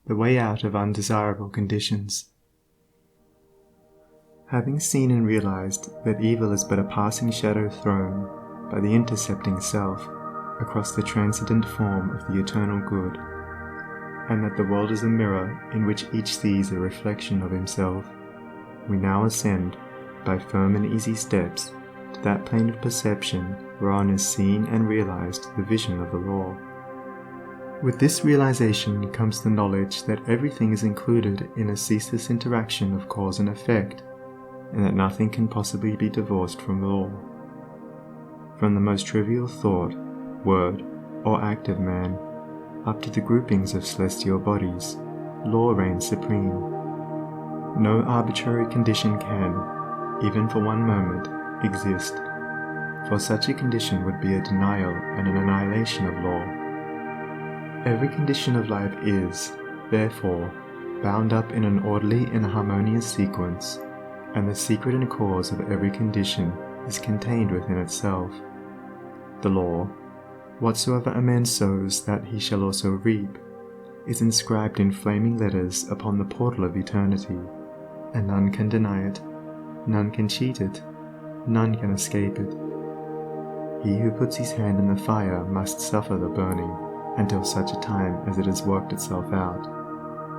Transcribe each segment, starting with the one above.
the way out of undesirable conditions. Having seen and realized that evil is but a passing shadow thrown by the intercepting self across the transcendent form of the eternal good, and that the world is a mirror in which each sees a reflection of himself, we now ascend, by firm and easy steps, to that plane of perception whereon is seen and realized the vision of the law. With this realization comes the knowledge that everything is included in a ceaseless interaction of cause and effect, and that nothing can possibly be divorced from law. From the most trivial thought, word, or act of man, up to the groupings of celestial bodies, law reigns supreme. No arbitrary condition can, even for one moment, exist, for such a condition would be a denial and an annihilation of law. Every condition of life is, therefore, bound up in an orderly and harmonious sequence, and the secret and cause of every condition is contained within itself. The law, whatsoever a man sows that he shall also reap, is inscribed in flaming letters upon the portal of eternity, and none can deny it, none can cheat it, none can escape it. He who puts his hand in the fire must suffer the burning until such a time as it has worked itself out,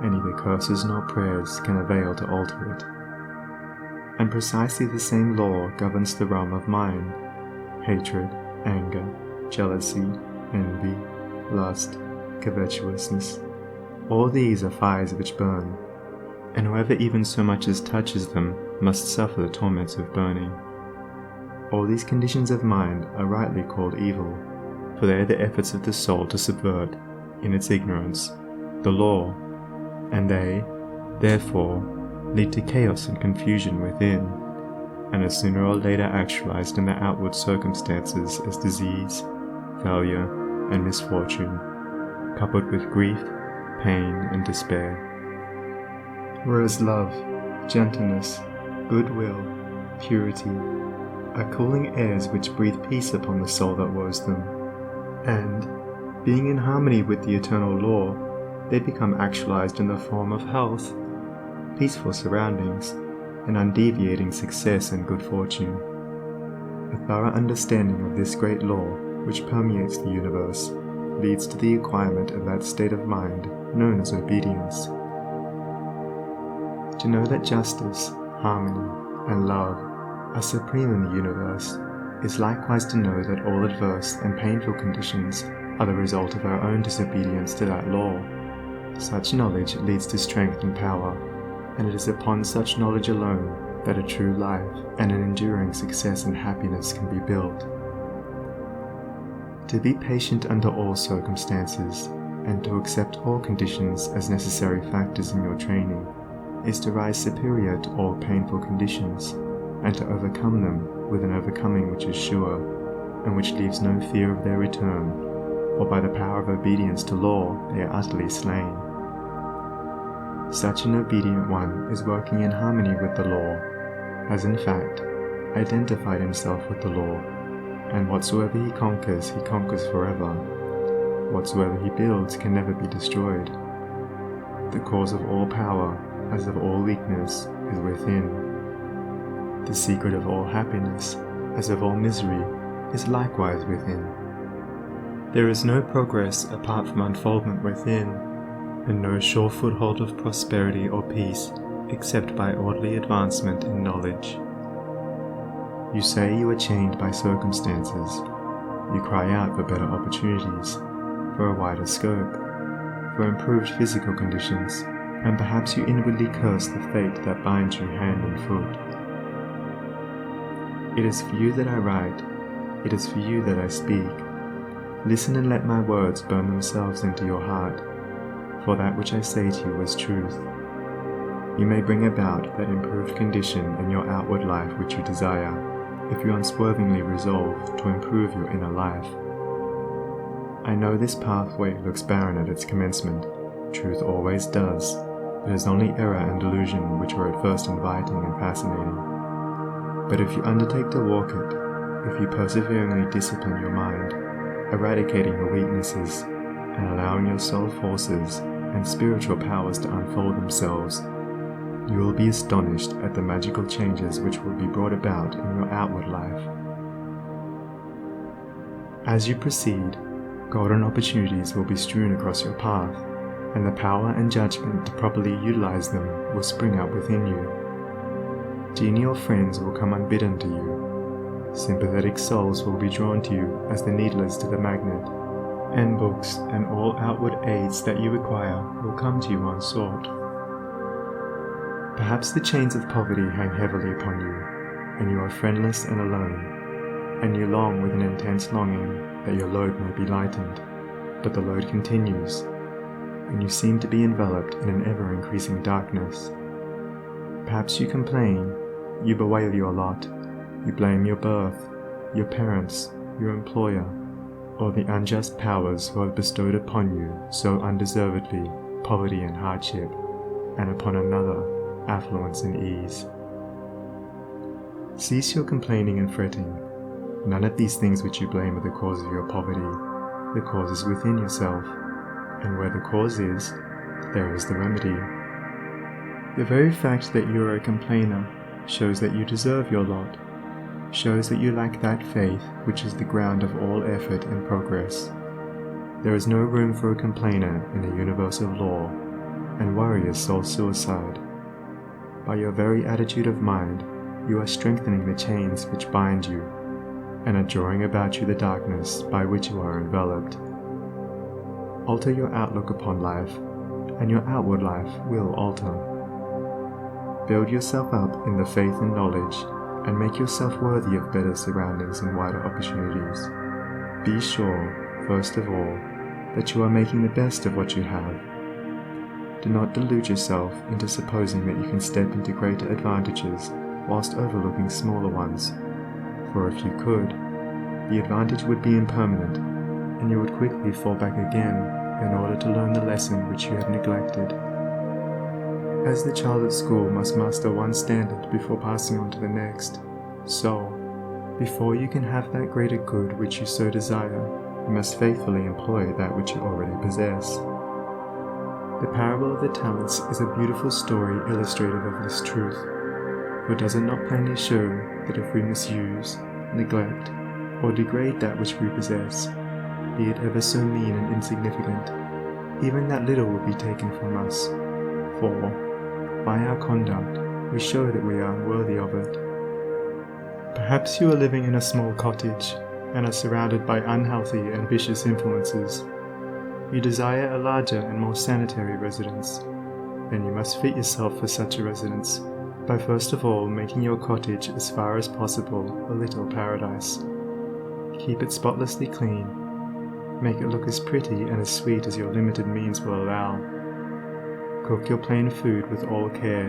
and neither curses nor prayers can avail to alter it. And precisely the same law governs the realm of mind: hatred, anger, jealousy, envy, lust, covetousness. All these are fires which burn, and whoever even so much as touches them must suffer the torments of burning. All these conditions of mind are rightly called evil, for they are the efforts of the soul to subvert, in its ignorance, the law, and they, therefore, lead to chaos and confusion within, and are sooner or later actualized in their outward circumstances as disease, failure, and misfortune, coupled with grief, pain, and despair. Whereas love, gentleness, goodwill, purity, are cooling airs which breathe peace upon the soul that woes them, and, being in harmony with the eternal law, they become actualized in the form of health, peaceful surroundings, and undeviating success and good fortune. A thorough understanding of this great law, which permeates the universe, leads to the acquirement of that state of mind known as obedience. To know that justice, harmony, and love are supreme in the universe is likewise to know that all adverse and painful conditions are the result of our own disobedience to that law. Such knowledge leads to strength and power, and it is upon such knowledge alone that a true life and an enduring success and happiness can be built. To be patient under all circumstances, and to accept all conditions as necessary factors in your training, is to rise superior to all painful conditions, and to overcome them with an overcoming which is sure, and which leaves no fear of their return, for by the power of obedience to law they are utterly slain. Such an obedient one is working in harmony with the law, has in fact identified himself with the law, and whatsoever he conquers forever. Whatsoever he builds can never be destroyed. The cause of all power, as of all weakness, is within. The secret of all happiness, as of all misery, is likewise within. There is no progress apart from unfoldment within, and no sure foothold of prosperity or peace except by orderly advancement in knowledge. You say you are chained by circumstances. You cry out for better opportunities, for a wider scope, for improved physical conditions, and perhaps you inwardly curse the fate that binds you hand and foot. It is for you that I write, it is for you that I speak. Listen and let my words burn themselves into your heart, for that which I say to you is truth. You may bring about that improved condition in your outward life which you desire, if you unswervingly resolve to improve your inner life. I know this pathway looks barren at its commencement. Truth always does. It is only error and delusion which are at first inviting and fascinating. But if you undertake to walk it, if you perseveringly discipline your mind, eradicating your weaknesses, and allowing your soul forces, and spiritual powers to unfold themselves, you will be astonished at the magical changes which will be brought about in your outward life. As you proceed, golden opportunities will be strewn across your path, and the power and judgment to properly utilize them will spring up within you. Genial friends will come unbidden to you. Sympathetic souls will be drawn to you as the needle is to the magnet, and books and all outward aids that you require will come to you unsought. Perhaps the chains of poverty hang heavily upon you, and you are friendless and alone, and you long with an intense longing that your load may be lightened, but the load continues, and you seem to be enveloped in an ever-increasing darkness. Perhaps you complain, you bewail your lot, you blame your birth, your parents, your employer, or the unjust powers who have bestowed upon you so undeservedly poverty and hardship, and upon another affluence and ease. Cease your complaining and fretting. None of these things which you blame are the cause of your poverty. The cause is within yourself, and where the cause is, there is the remedy. The very fact that you are a complainer shows that you deserve your lot, shows that you lack that faith which is the ground of all effort and progress. There is no room for a complainer in the universe of law, and worry is soul suicide. By your very attitude of mind, you are strengthening the chains which bind you, and are drawing about you the darkness by which you are enveloped. Alter your outlook upon life, and your outward life will alter. Build yourself up in the faith and knowledge, and make yourself worthy of better surroundings and wider opportunities. Be sure, first of all, that you are making the best of what you have. Do not delude yourself into supposing that you can step into greater advantages whilst overlooking smaller ones, for if you could, the advantage would be impermanent, and you would quickly fall back again in order to learn the lesson which you had neglected. As the child at school must master one standard before passing on to the next, so, before you can have that greater good which you so desire, you must faithfully employ that which you already possess. The parable of the talents is a beautiful story illustrative of this truth, for does it not plainly show that if we misuse, neglect, or degrade that which we possess, be it ever so mean and insignificant, even that little will be taken from us, for, by our conduct, we show that we are unworthy of it. Perhaps you are living in a small cottage, and are surrounded by unhealthy and vicious influences. You desire a larger and more sanitary residence, then you must fit yourself for such a residence, by first of all making your cottage as far as possible a little paradise. Keep it spotlessly clean, make it look as pretty and as sweet as your limited means will allow. Cook your plain food with all care,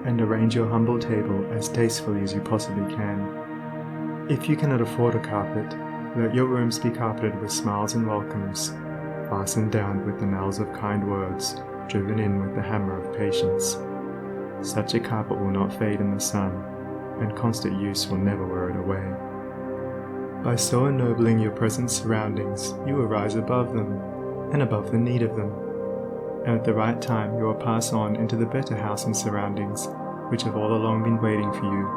and arrange your humble table as tastefully as you possibly can. If you cannot afford a carpet, let your rooms be carpeted with smiles and welcomes, fastened down with the nails of kind words, driven in with the hammer of patience. Such a carpet will not fade in the sun, and constant use will never wear it away. By so ennobling your present surroundings, you will rise above them, and above the need of them, and at the right time you will pass on into the better house and surroundings, which have all along been waiting for you,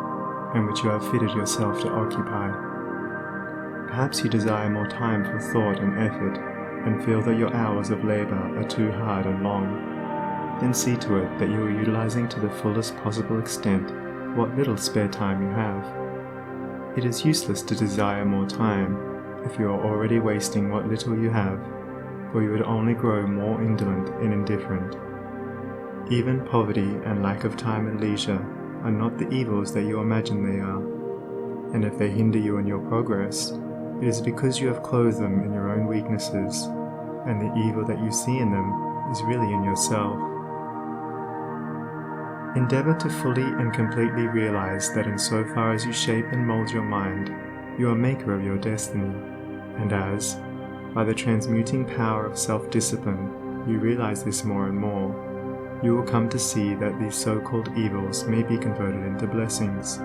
and which you have fitted yourself to occupy. Perhaps you desire more time for thought and effort, and feel that your hours of labor are too hard and long. Then see to it that you are utilizing to the fullest possible extent what little spare time you have. It is useless to desire more time if you are already wasting what little you have, for you would only grow more indolent and indifferent. Even poverty and lack of time and leisure are not the evils that you imagine they are, and if they hinder you in your progress, it is because you have clothed them in your own weaknesses, and the evil that you see in them is really in yourself. Endeavor to fully and completely realize that in so far as you shape and mold your mind, you are maker of your destiny, and as, by the transmuting power of self-discipline, you realize this more and more, you will come to see that these so-called evils may be converted into blessings.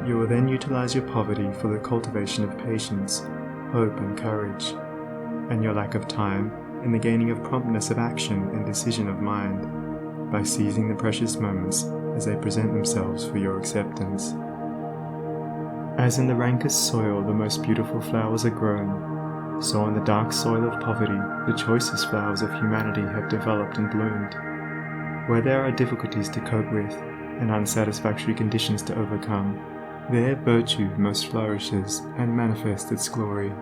You will then utilize your poverty for the cultivation of patience, hope and courage, and your lack of time and the gaining of promptness of action and decision of mind, by seizing the precious moments as they present themselves for your acceptance. As in the rankest soil the most beautiful flowers are grown, so in the dark soil of poverty the choicest flowers of humanity have developed and bloomed. Where there are difficulties to cope with, and unsatisfactory conditions to overcome, there virtue most flourishes and manifests its glory.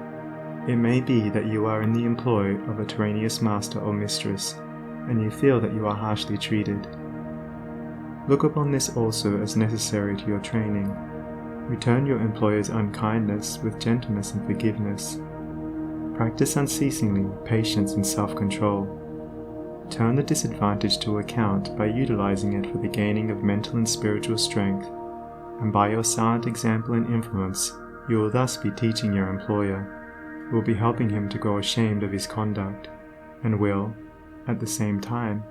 It may be that you are in the employ of a tyrannous master or mistress, and you feel that you are harshly treated. Look upon this also as necessary to your training. Return your employer's unkindness with gentleness and forgiveness. Practice unceasingly patience and self-control. Turn the disadvantage to account by utilizing it for the gaining of mental and spiritual strength, and by your silent example and influence, you will thus be teaching your employer, will be helping him to grow ashamed of his conduct, and will, at the same time,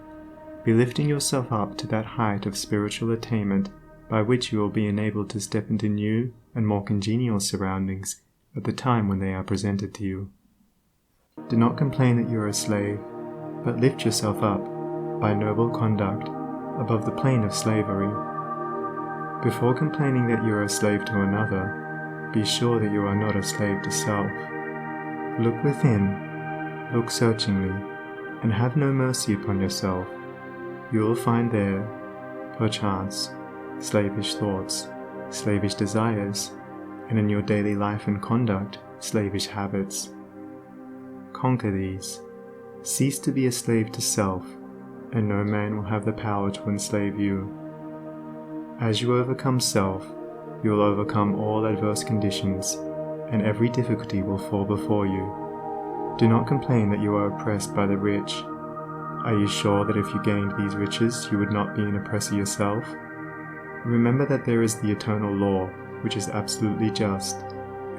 be lifting yourself up to that height of spiritual attainment by which you will be enabled to step into new and more congenial surroundings at the time when they are presented to you. Do not complain that you are a slave, but lift yourself up, by noble conduct, above the plane of slavery. Before complaining that you are a slave to another, be sure that you are not a slave to self. Look within, look searchingly, and have no mercy upon yourself. You will find there, perchance, slavish thoughts, slavish desires, and in your daily life and conduct, slavish habits. Conquer these. Cease to be a slave to self, and no man will have the power to enslave you. As you overcome self, you will overcome all adverse conditions, and every difficulty will fall before you. Do not complain that you are oppressed by the rich. Are you sure that if you gained these riches, you would not be an oppressor yourself? Remember that there is the eternal law, which is absolutely just,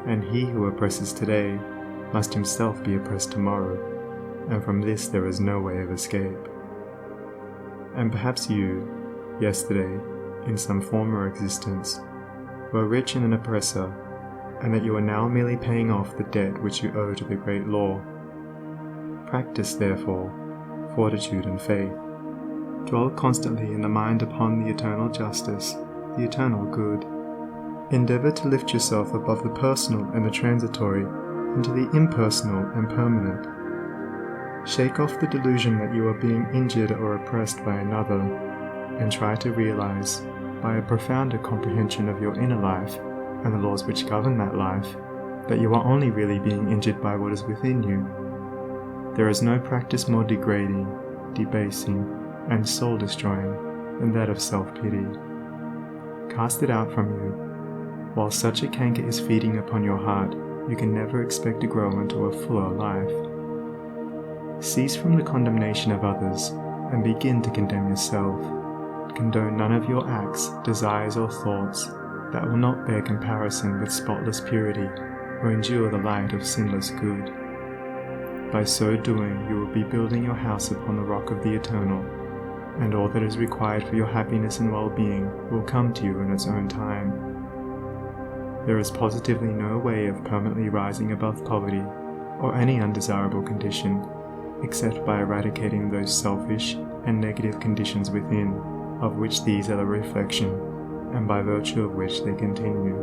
and he who oppresses today must himself be oppressed tomorrow, and from this there is no way of escape. And perhaps you, yesterday, in some former existence, were rich and an oppressor, and that you are now merely paying off the debt which you owe to the great law. Practice, therefore, fortitude and faith. Dwell constantly in the mind upon the eternal justice, the eternal good. Endeavor to lift yourself above the personal and the transitory into the impersonal and permanent. Shake off the delusion that you are being injured or oppressed by another, and try to realize, by a profounder comprehension of your inner life and the laws which govern that life, that you are only really being injured by what is within you. There is no practice more degrading, debasing, and soul-destroying than that of self-pity. Cast it out from you. While such a canker is feeding upon your heart, you can never expect to grow into a fuller life. Cease from the condemnation of others, and begin to condemn yourself. Condone none of your acts, desires, or thoughts that will not bear comparison with spotless purity, or endure the light of sinless good. By so doing, you will be building your house upon the rock of the eternal, and all that is required for your happiness and well-being will come to you in its own time. There is positively no way of permanently rising above poverty or any undesirable condition, except by eradicating those selfish and negative conditions within, of which these are the reflection, and by virtue of which they continue.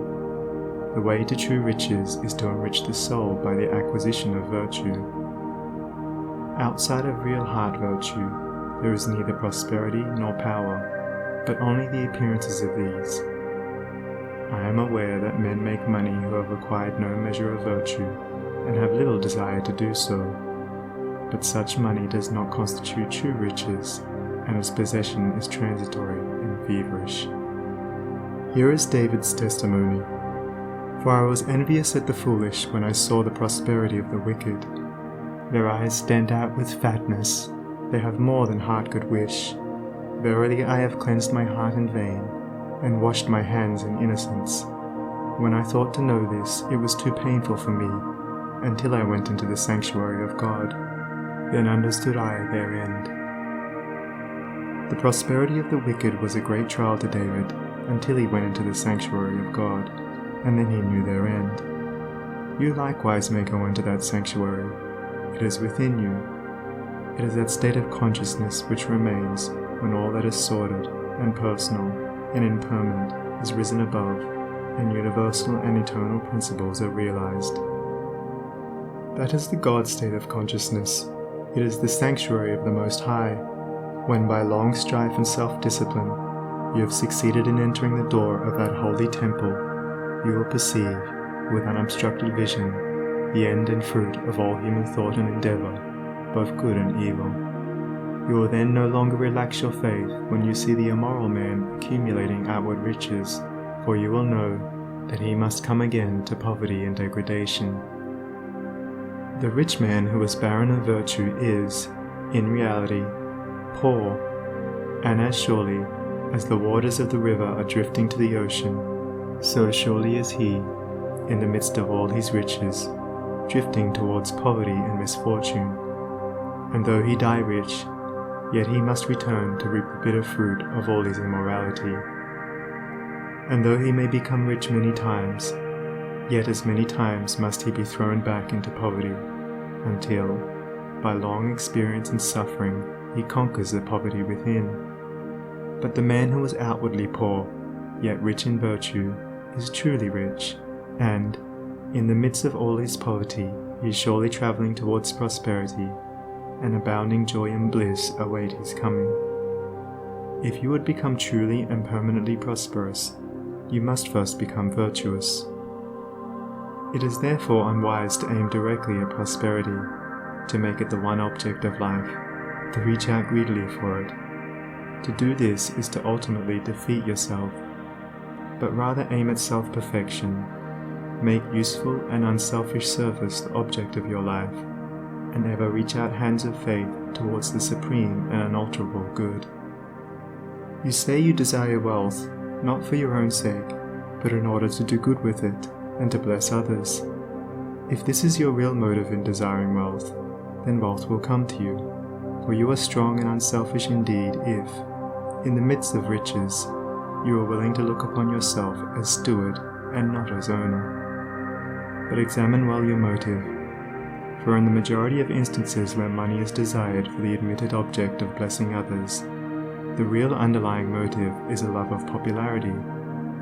The way to true riches is to enrich the soul by the acquisition of virtue. Outside of real heart virtue, there is neither prosperity nor power, but only the appearances of these. I am aware that men make money who have acquired no measure of virtue, and have little desire to do so. But such money does not constitute true riches, and its possession is transitory and feverish. Here is David's testimony. For I was envious at the foolish when I saw the prosperity of the wicked. Their eyes stand out with fatness, they have more than heart could wish. Verily I have cleansed my heart in vain, and washed my hands in innocence. When I thought to know this, it was too painful for me, until I went into the sanctuary of God. Then understood I their end. The prosperity of the wicked was a great trial to David, until he went into the sanctuary of God, and then he knew their end. You likewise may go into that sanctuary. It is within you. It is that state of consciousness which remains when all that is sordid and personal and impermanent is risen above, and universal and eternal principles are realized. That is the God state of consciousness. It is the sanctuary of the Most High, when by long strife and self-discipline you have succeeded in entering the door of that holy temple. You will perceive, with unobstructed vision, the end and fruit of all human thought and endeavor, both good and evil. You will then no longer relax your faith when you see the immoral man accumulating outward riches, for you will know that he must come again to poverty and degradation. The rich man who is barren of virtue is, in reality, poor, and as surely as the waters of the river are drifting to the ocean, so surely is he, in the midst of all his riches, drifting towards poverty and misfortune. And though he die rich, yet he must return to reap the bitter fruit of all his immorality. And though he may become rich many times, yet as many times must he be thrown back into poverty, until, by long experience and suffering, he conquers the poverty within. But the man who is outwardly poor, yet rich in virtue, is truly rich, and, in the midst of all his poverty, he is surely travelling towards prosperity, and abounding joy and bliss await his coming. If you would become truly and permanently prosperous, you must first become virtuous. It is therefore unwise to aim directly at prosperity, to make it the one object of life, to reach out greedily for it. To do this is to ultimately defeat yourself, but rather aim at self-perfection. Make useful and unselfish service the object of your life, and ever reach out hands of faith towards the supreme and unalterable good. You say you desire wealth, not for your own sake, but in order to do good with it, and to bless others. If this is your real motive in desiring wealth, then wealth will come to you, for you are strong and unselfish indeed if, in the midst of riches, you are willing to look upon yourself as steward and not as owner. But examine well your motive, for in the majority of instances where money is desired for the admitted object of blessing others, the real underlying motive is a love of popularity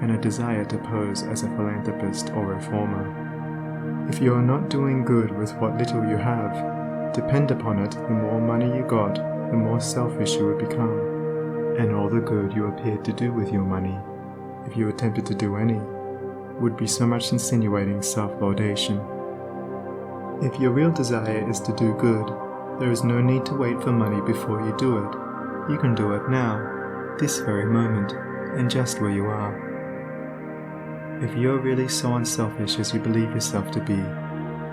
and a desire to pose as a philanthropist or reformer. If you are not doing good with what little you have, depend upon it, the more money you got, the more selfish you would become, and all the good you appeared to do with your money, if you attempted to do any, would be so much insinuating self-laudation. If your real desire is to do good, there is no need to wait for money before you do it. You can do it now, this very moment, and just where you are. If you are really so unselfish as you believe yourself to be,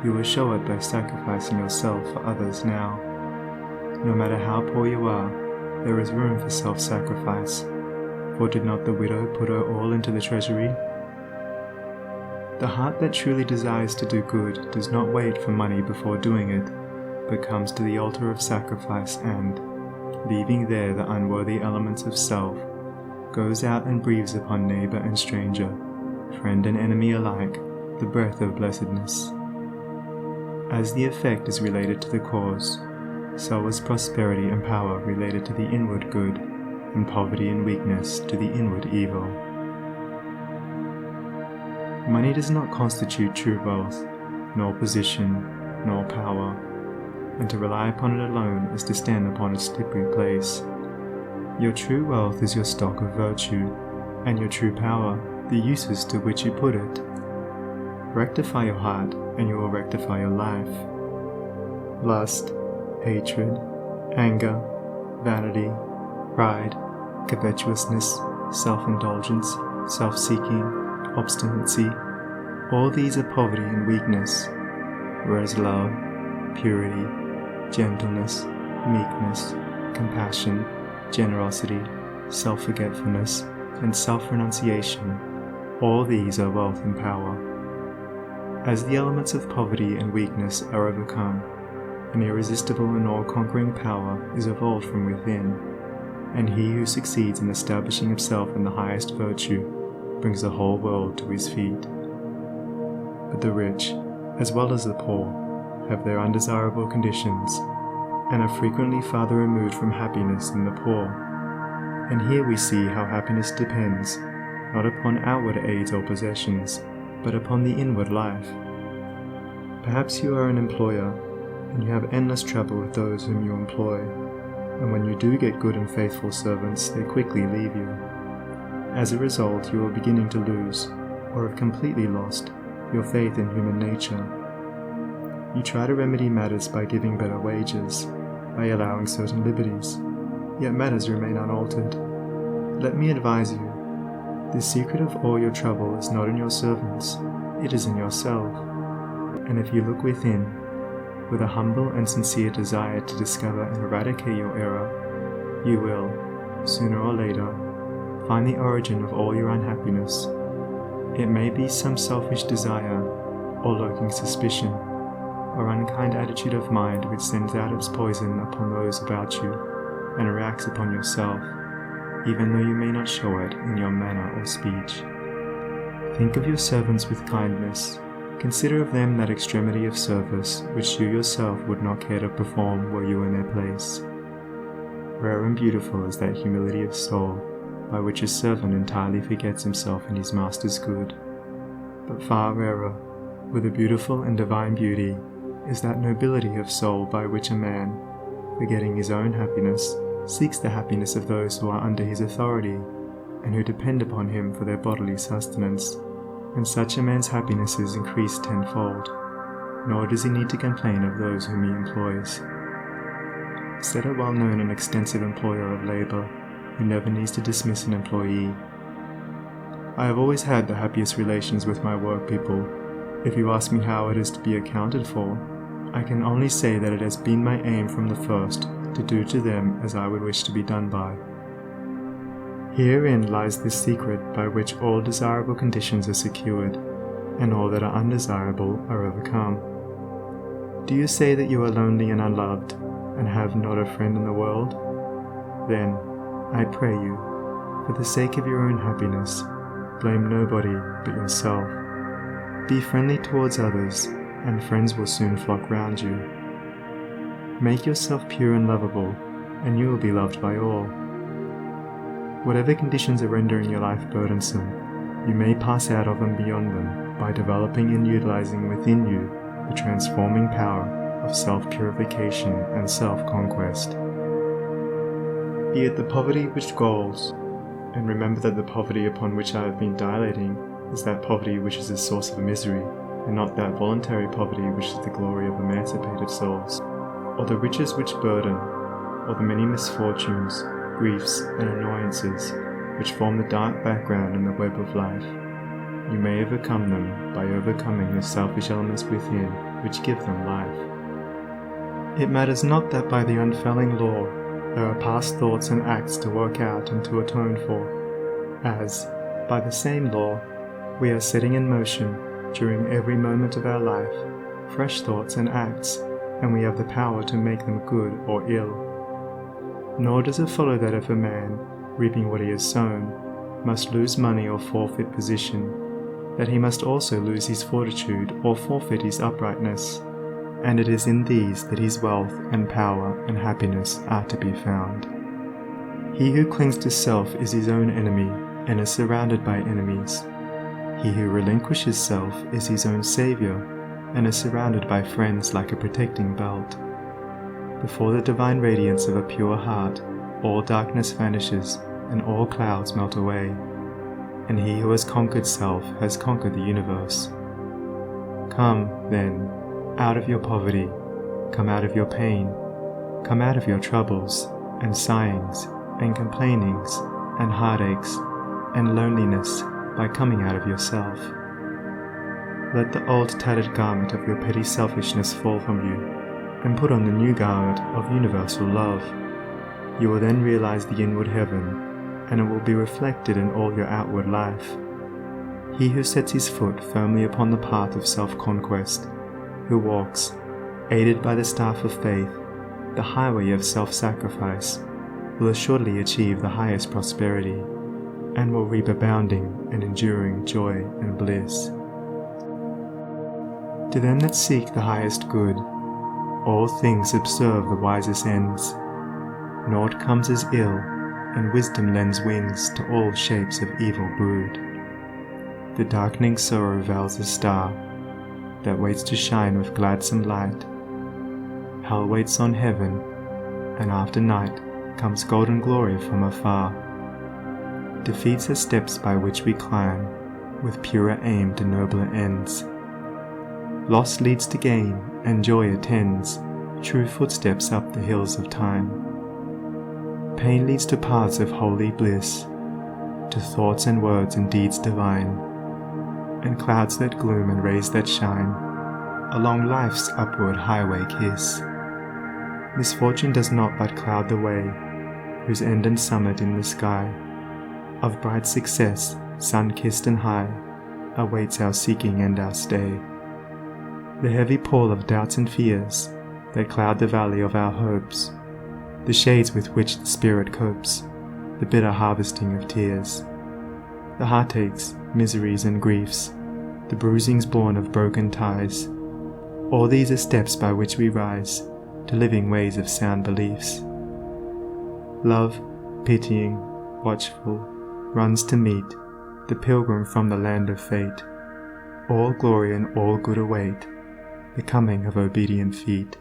you will show it by sacrificing yourself for others now. No matter how poor you are, there is room for self-sacrifice, for did not the widow put her all into the treasury? The heart that truly desires to do good does not wait for money before doing it, but comes to the altar of sacrifice and, leaving there the unworthy elements of self, goes out and breathes upon neighbor and stranger, friend and enemy alike, the breath of blessedness. As the effect is related to the cause, so is prosperity and power related to the inward good, and poverty and weakness to the inward evil. Money does not constitute true wealth, nor position, nor power, and to rely upon it alone is to stand upon a slippery place. Your true wealth is your stock of virtue, and your true power, the uses to which you put it. Rectify your heart, and you will rectify your life. Lust, hatred, anger, vanity, pride, covetousness, self-indulgence, self-seeking, obstinacy, all these are poverty and weakness, whereas love, purity, gentleness, meekness, compassion, generosity, self-forgetfulness, and self-renunciation, all these are wealth and power. As the elements of poverty and weakness are overcome, an irresistible and all-conquering power is evolved from within, and he who succeeds in establishing himself in the highest virtue brings the whole world to his feet. But the rich, as well as the poor, have their undesirable conditions, and are frequently farther removed from happiness than the poor. And here we see how happiness depends not upon outward aids or possessions, but upon the inward life. Perhaps you are an employer, and you have endless trouble with those whom you employ, and when you do get good and faithful servants, they quickly leave you. As a result, you are beginning to lose, or have completely lost, your faith in human nature. You try to remedy matters by giving better wages, by allowing certain liberties, yet matters remain unaltered. Let me advise you, the secret of all your trouble is not in your servants, it is in yourself. And if you look within, with a humble and sincere desire to discover and eradicate your error, you will, sooner or later, find the origin of all your unhappiness. It may be some selfish desire, or lurking suspicion, or unkind attitude of mind which sends out its poison upon those about you, and reacts upon yourself, even though you may not show it in your manner or speech. Think of your servants with kindness. Consider of them that extremity of service which you yourself would not care to perform were you in their place. Rare and beautiful is that humility of soul by which a servant entirely forgets himself in his master's good. But far rarer, with a beautiful and divine beauty, is that nobility of soul by which a man, forgetting his own happiness, seeks the happiness of those who are under his authority, and who depend upon him for their bodily sustenance. And such a man's happiness is increased tenfold, nor does he need to complain of those whom he employs. Said a well-known and extensive employer of labour, who never needs to dismiss an employee, I have always had the happiest relations with my work people. If you ask me how it is to be accounted for, I can only say that it has been my aim from the first to do to them as I would wish to be done by. Herein lies the secret by which all desirable conditions are secured, and all that are undesirable are overcome. Do you say that you are lonely and unloved, and have not a friend in the world? Then, I pray you, for the sake of your own happiness, blame nobody but yourself. Be friendly towards others, and friends will soon flock round you. Make yourself pure and lovable, and you will be loved by all. Whatever conditions are rendering your life burdensome, you may pass out of and beyond them by developing and utilizing within you the transforming power of self-purification and self-conquest. Be it the poverty which galls, and remember that the poverty upon which I have been dilating is that poverty which is the source of misery, and not that voluntary poverty which is the glory of emancipated souls, or the riches which burden, or the many misfortunes, griefs, and annoyances which form the dark background in the web of life. You may overcome them by overcoming the selfish elements within which give them life. It matters not that by the unfailing law there are past thoughts and acts to work out and to atone for, as, by the same law, we are setting in motion, during every moment of our life, fresh thoughts and acts, and we have the power to make them good or ill. Nor does it follow that if a man, reaping what he has sown, must lose money or forfeit position, that he must also lose his fortitude or forfeit his uprightness, and it is in these that his wealth and power and happiness are to be found. He who clings to self is his own enemy, and is surrounded by enemies. He who relinquishes self is his own saviour, and is surrounded by friends like a protecting belt. Before the divine radiance of a pure heart, all darkness vanishes, and all clouds melt away, and he who has conquered self has conquered the universe. Come, then, out of your poverty, come out of your pain, come out of your troubles, and sighings, and complainings, and heartaches, and loneliness, by coming out of yourself. Let the old tattered garment of your petty selfishness fall from you, and put on the new garment of universal love. You will then realize the inward heaven, and it will be reflected in all your outward life. He who sets his foot firmly upon the path of self-conquest, who walks, aided by the staff of faith, the highway of self-sacrifice, will assuredly achieve the highest prosperity, and will reap abounding and enduring joy and bliss. To them that seek the highest good, All things subserve the wisest ends. Naught comes as ill, and wisdom lends wings to all shapes of evil brood. The darkening sorrow veils a star that waits to shine with gladsome light. Hell waits on heaven, and after night comes golden glory from afar. Defeats are steps by which we climb, with purer aim to nobler ends. Loss leads to gain, and joy attends true footsteps up the hills of time. Pain leads to paths of holy bliss, to thoughts and words and deeds divine, and clouds that gloom and rays that shine along life's upward highway kiss. Misfortune does not but cloud the way, whose end and summit in the sky of bright success, sun-kissed and high, awaits our seeking and our stay. The heavy pall of doubts and fears that cloud the valley of our hopes, the shades with which the spirit copes, the bitter harvesting of tears, the heartaches, miseries and griefs, the bruisings born of broken ties, all these are steps by which we rise to living ways of sound beliefs. Love, pitying, watchful, runs to meet the pilgrim from the land of fate. All glory and all good await the coming of obedient feet.